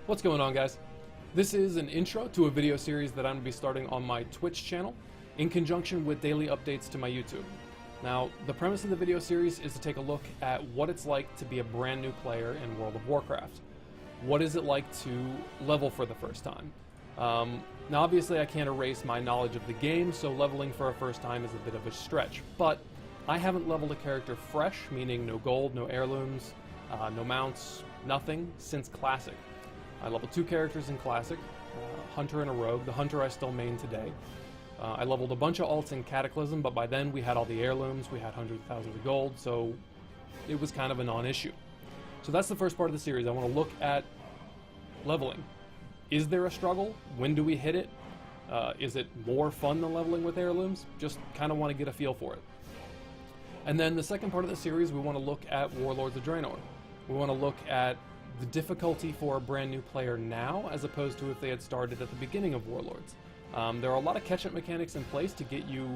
What's going on, guys? This is an intro to a video series that I'm going to be starting on my Twitch channel in conjunction with daily updates to my YouTube. Now, the premise of the video series is to take a look at what it's like to be a brand new player in World of Warcraft. What is it like to level for the first time? Now, obviously I can't erase my knowledge of the game, so leveling for a first time is a bit of a stretch, but I haven't leveled a character fresh, meaning no gold, no heirlooms, no mounts, nothing, since Classic. I leveled 2 characters in Classic, Hunter and a Rogue. The Hunter I still main today. I leveled a bunch of alts in Cataclysm, but by then we had all the heirlooms, we had hundreds of thousands of gold, so it was kind of a non-issue. So that's the first part of the series. I want to look at leveling. Is there a struggle? When do we hit it? Is it more fun than leveling with heirlooms? Just kind of want to get a feel for it. And then the second part of the series, we want to look at Warlords of Draenor. We want to look at the difficulty for a brand new player now, as opposed to if they had started at the beginning of Warlords. There are a lot of catch-up mechanics in place to get you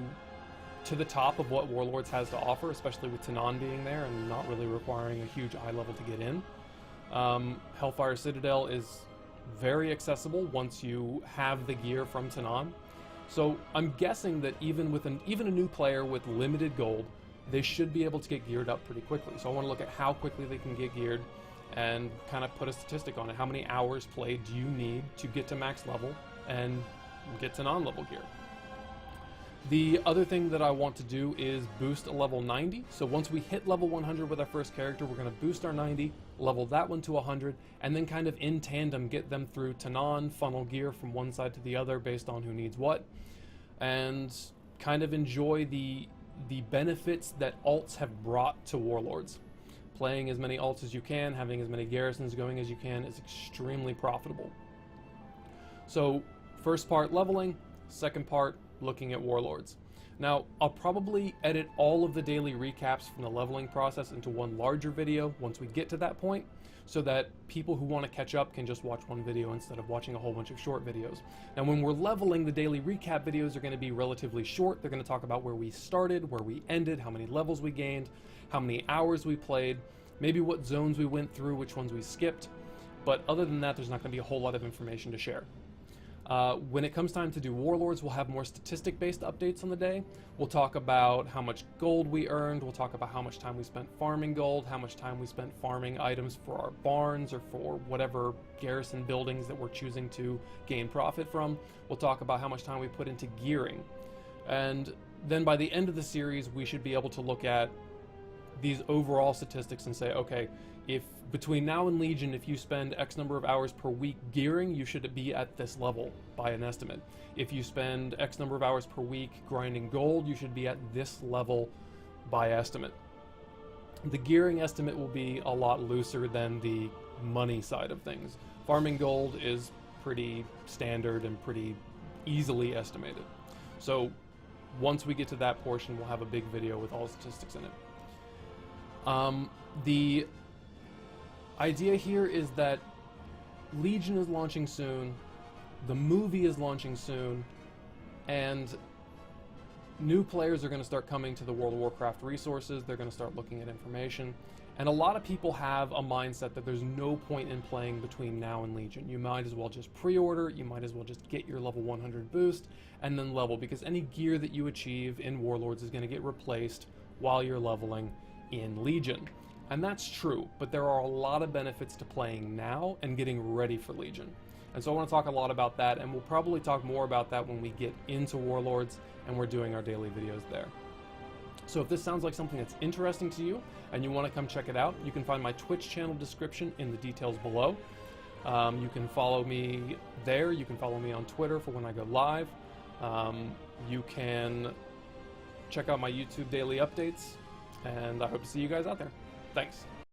to the top of what Warlords has to offer, especially with Tanan being there and not really requiring a huge eye level to get in. Hellfire Citadel is very accessible once you have the gear from Tanan. So I'm guessing that even a new player with limited gold, they should be able to get geared up pretty quickly. So I want to look at how quickly they can get geared and kind of put a statistic on it. How many hours played do you need to get to max level and get to non-level gear? The other thing that I want to do is boost a level 90. So once we hit level 100 with our first character, we're going to boost our 90, level that one to 100, and then kind of in tandem get them through Tanan, funnel gear from one side to the other based on who needs what, and kind of enjoy the benefits that alts have brought to Warlords. Playing as many alts as you can, having as many garrisons going as you can is extremely profitable. So, first part leveling, second part looking at Warlords. Now, I'll probably edit all of the daily recaps from the leveling process into one larger video once we get to that point, so that people who want to catch up can just watch one video instead of watching a whole bunch of short videos. Now, when we're leveling, the daily recap videos are going to be relatively short. They're going to talk about where we started, where we ended, how many levels we gained, how many hours we played, maybe what zones we went through, which ones we skipped. But other than that, there's not going to be a whole lot of information to share. When it comes time to do Warlords, we'll have more statistic-based updates on the day. We'll talk about how much gold we earned, we'll talk about how much time we spent farming gold, how much time we spent farming items for our barns or for whatever garrison buildings that we're choosing to gain profit from. We'll talk about how much time we put into gearing. And then by the end of the series, we should be able to look at these overall statistics and say, okay, if between now and Legion, if you spend X number of hours per week gearing, you should be at this level by an estimate. If you spend X number of hours per week grinding gold, you should be at this level by estimate. The gearing estimate will be a lot looser than the money side of things. Farming gold is pretty standard and pretty easily estimated. So once we get to that portion, we'll have a big video with all the statistics in it. The idea here is that Legion is launching soon, the movie is launching soon, and new players are going to start coming to the World of Warcraft resources. They're going to start looking at information, and a lot of people have a mindset that there's no point in playing between now and Legion. You might as well just pre-order, you might as well just get your level 100 boost and then level, because any gear that you achieve in Warlords is going to get replaced while you're leveling in Legion. And that's true, but there are a lot of benefits to playing now and getting ready for Legion. And so I want to talk a lot about that, and we'll probably talk more about that when we get into Warlords and we're doing our daily videos there. So if this sounds like something that's interesting to you and you want to come check it out, you can find my Twitch channel description in the details below. You can follow me there, you can follow me on Twitter for when I go live. You can check out my YouTube daily updates, and I hope to see you guys out there. Thanks.